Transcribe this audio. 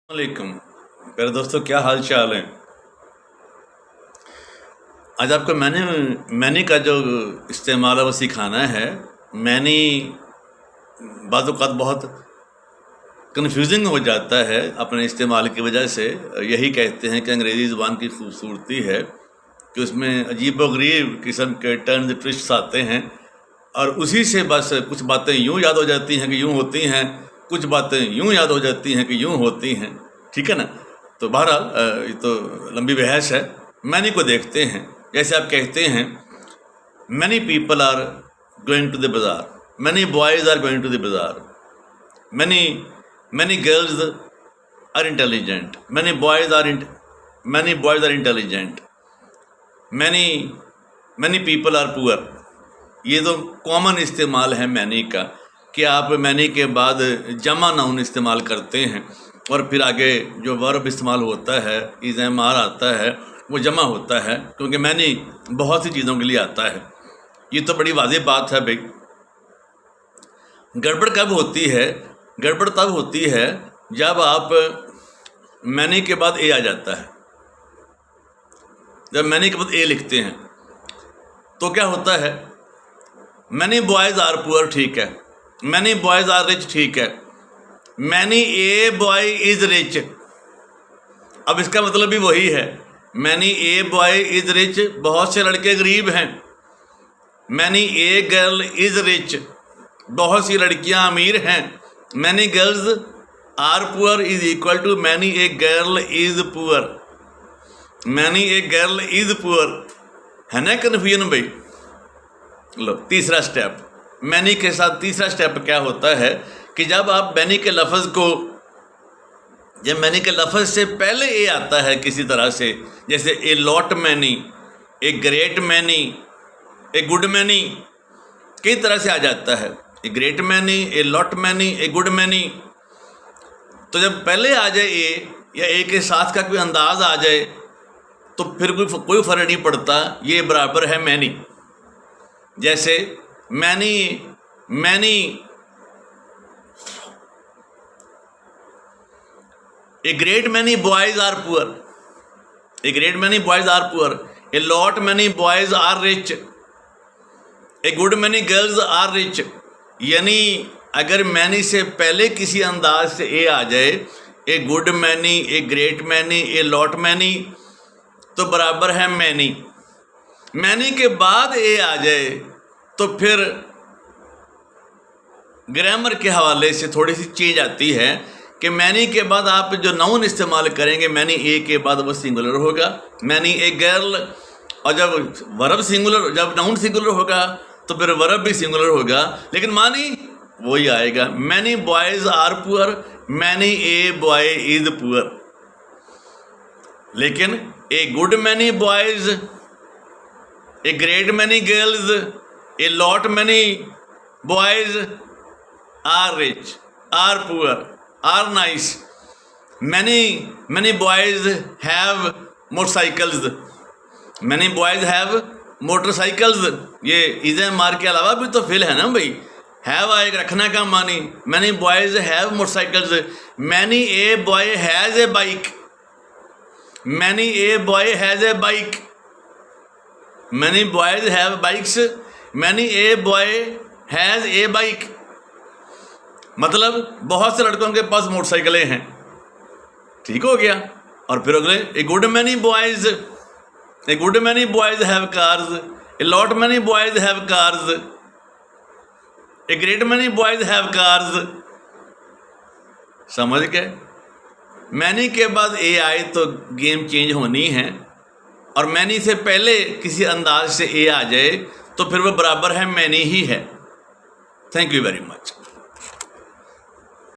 वालेकुम मेरे दोस्तों, क्या हाल चाल है। आज आपको मैनी का जो इस्तेमाल है वो सिखाना है। मैनी बाज़ औक़ात बहुत कंफ्यूजिंग हो जाता है अपने इस्तेमाल की वजह से। यही कहते हैं कि अंग्रेज़ी ज़ुबान की खूबसूरती है कि उसमें अजीबोगरीब किस्म के टर्न्स ट्विस्ट्स आते हैं और उसी से बस कुछ बातें यूँ याद हो जाती हैं कि यूँ होती हैं, कुछ बातें यूँ याद हो जाती हैं कि यूँ होती हैं। ठीक है ना। तो बहरहाल ये तो लंबी बहस है। मैनी को देखते हैं। जैसे आप कहते हैं many people are going to the bazaar, many boys are going to the bazaar, many girls are intelligent, many boys are intelligent, many people are poor. ये तो कॉमन इस्तेमाल है मैनी का कि आप मैनी के बाद जमा नाउन इस्तेमाल करते हैं और फिर आगे जो वर्ब इस्तेमाल होता है, इज़मार आता है, वो जमा होता है, क्योंकि मैनी बहुत सी चीज़ों के लिए आता है। ये तो बड़ी वाज़ेह बात है भाई। गड़बड़ कब होती है? गड़बड़ तब होती है जब आप मैनी के बाद ए आ जाता है। जब मैनी के बाद ए लिखते हैं तो क्या होता है? मैनी बॉयज़ आर पुअर, ठीक है। मैनी बॉयज़ आर रिच, ठीक है। Many a boy is rich, अब इसका मतलब भी वही है। Many a boy is rich, बहुत से लड़के गरीब हैं। Many a girl is rich, बहुत सी लड़कियां अमीर हैं। Many girls are poor is equal to many a girl is poor. Many a girl is poor, है ना कन्फ्यूजन भाई। लो तीसरा स्टेप, मैनी के साथ तीसरा स्टेप क्या होता है कि जब आप मैनी के लफ्ज़ को, जब मैनी के लफ्ज़ से पहले ए आता है किसी तरह से, जैसे ए lot many, a great many, A good many, कई तरह से आ जाता है। ए ग्रेट मैनी, ए लॉट मैनी, ए गुड मैनी। तो जब पहले आ जाए ए या ए के साथ का कोई अंदाज आ जाए तो फिर कोई फ़र्क नहीं पड़ता, ये बराबर है मैनी। जैसे many a great many boys are poor, a great many boys are poor, a lot many boys are rich, a good many girls are rich. यानी अगर मैनी से पहले किसी अंदाज से ए आ जाए, ए good many, a great many, A lot many, तो बराबर है मैनी। मैनी के बाद ए आ जाए तो फिर ग्रामर के हवाले से थोड़ी सी चेंज आती है कि मैनी के बाद आप जो नाउन इस्तेमाल करेंगे, मैनी ए के बाद वो सिंगुलर होगा, मैनी ए गर्ल। और जब वर्ब सिंगुलर, जब नाउन सिंगुलर होगा तो फिर वर्ब भी सिंगुलर होगा, लेकिन मानी वही आएगा। Many boys are poor, many a boy is poor. लेकिन a good many boys, a great many girls, a lot many boys are rich, are poor, are nice. Many boys have motorcycles, many boys have motorcycles. ये इज़मार के अलावा भी तो fill है ना भाई। हैव आएगा, रखना का मानी। Many boys have motorcycles, many a boy has a bike, many a boy has a bike, many boys have bikes, many a boy has a bike. मतलब बहुत से लड़कों के पास मोटरसाइकिलें हैं। ठीक हो गया। और फिर अगले, ए good many boys, A good many boys have cars, A lot many boys have cars, A great many boys have cars. समझ गए? मैनी के बाद ए आए तो गेम चेंज होनी है, और मैनी से पहले किसी अंदाज से ए आ जाए तो फिर वो बराबर है मैनी ही है। Thank you very much.